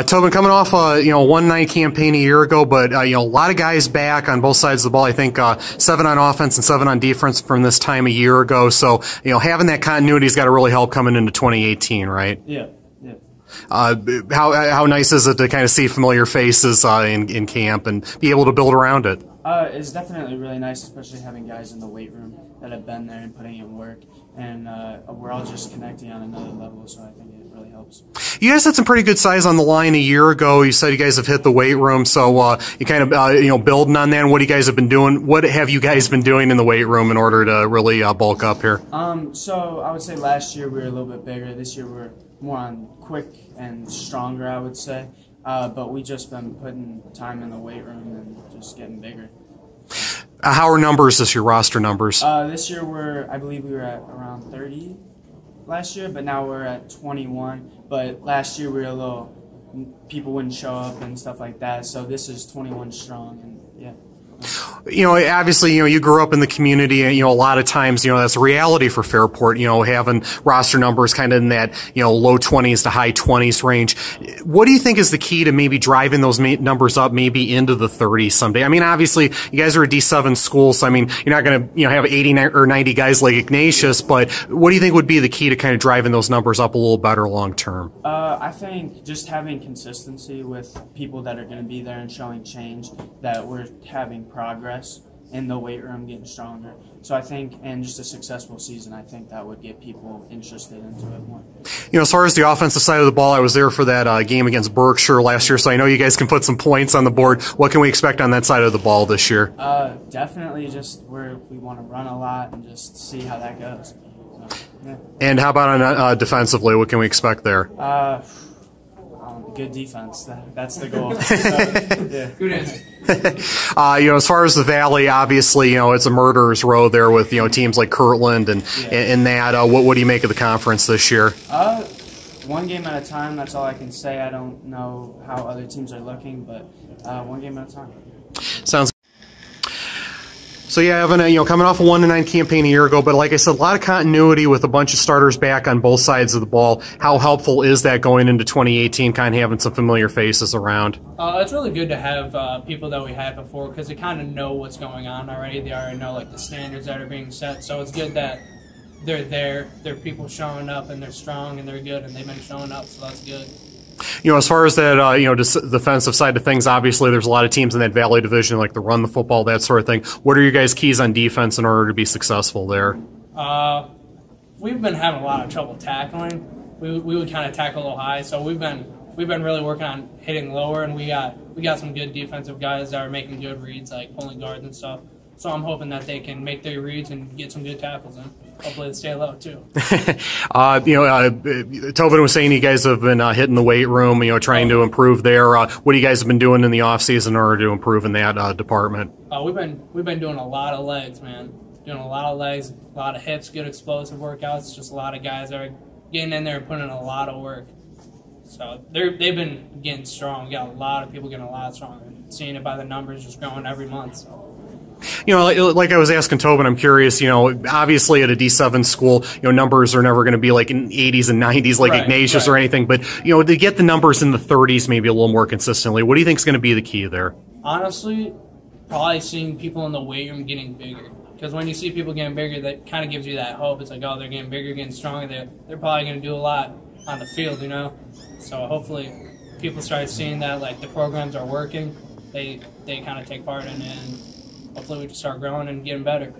Tobin, coming off a 1-9 campaign a year ago, but a lot of guys back on both sides of the ball. I think 7 on offense and 7 on defense from this time a year ago. So having that continuity has got to really help coming into 2018, right? Yeah. Yeah. How nice is it to kind of see familiar faces in camp and be able to build around it? It's definitely really nice, especially having guys in the weight room that have been there and putting in work, and we're all just connecting on another level, so I think it really helps. You guys had some pretty good size on the line a year ago. You said you guys have hit the weight room, so you kind of building on that. And what you guys have been doing? What have you guys been doing in the weight room in order to really bulk up here? So I would say last year we were a little bit bigger. This year we're more on quick and stronger, I would say. But we just been putting time in the weight room and just getting bigger. How are numbers this year, roster numbers? This year I believe we were at around 30 last year, but now we're at 21. But last year we were people wouldn't show up and stuff like that. So this is 21 strong, and yeah. Obviously, you grew up in the community, and, a lot of times, that's a reality for Fairport, having roster numbers kind of in that, low 20s to high 20s range. What do you think is the key to maybe driving those numbers up maybe into the 30s someday? I mean, obviously, you guys are a D7 school, so, I mean, you're not going to, have 80 or 90 guys like Ignatius, but what do you think would be the key to kind of driving those numbers up a little better long term? I think just having consistency with people that are going to be there and showing change, that we're having progress in the weight room, getting stronger. So I think, and just a successful season, I think that would get people interested into it more. As far as the offensive side of the ball, I was there for that game against Berkshire last year, so I know you guys can put some points on the board. What can we expect on that side of the ball this year? Definitely just we want to run a lot and just see how that goes. So, yeah. And how about on defensively? What can we expect there? Good defense. That's the goal. So, yeah. Good answer. As far as the Valley, obviously, it's a murderer's row there with teams like Kirtland and that. What do you make of the conference this year? One game at a time. That's all I can say. I don't know how other teams are looking, but one game at a time. Sounds. So yeah, Evan, coming off a 1-9 campaign a year ago, but like I said, a lot of continuity with a bunch of starters back on both sides of the ball. How helpful is that going into 2018, kind of having some familiar faces around? It's really good to have people that we had before, because they kind of know what's going on already. They already know the standards that are being set, so it's good that they're there. There are people showing up, and they're strong, and they're good, and they've been showing up, so that's good. As far as that, defensive side of things, obviously there's a lot of teams in that Valley division, like to run the football, that sort of thing. What are your guys' keys on defense in order to be successful there? We've been having a lot of trouble tackling. We would kind of tackle a little high, so we've been really working on hitting lower, and we got some good defensive guys that are making good reads, like pulling guards and stuff. So I'm hoping that they can make their reads and get some good tackles in. Hopefully they stay low, too. Tobin was saying you guys have been hitting the weight room, trying to improve there. What have you guys been doing in the offseason in order to improve in that department? We've been doing a lot of legs, man. Doing a lot of legs, a lot of hips, good explosive workouts. Just a lot of guys that are getting in there and putting in a lot of work. So they've been getting strong. We got a lot of people getting a lot stronger. Seeing it by the numbers, just growing every month. So. Like I was asking Tobin, I'm curious, obviously at a D7 school, numbers are never going to be like in 80s and 90s like Ignatius or anything, but, to get the numbers in the 30s maybe a little more consistently, what do you think is going to be the key there? Honestly, probably seeing people in the weight room getting bigger. Because when you see people getting bigger, that kind of gives you that hope. It's like, oh, they're getting bigger, getting stronger. They're probably going to do a lot on the field, So hopefully people start seeing that, the programs are working. They kind of take part in it, and hopefully we just start growing and getting better.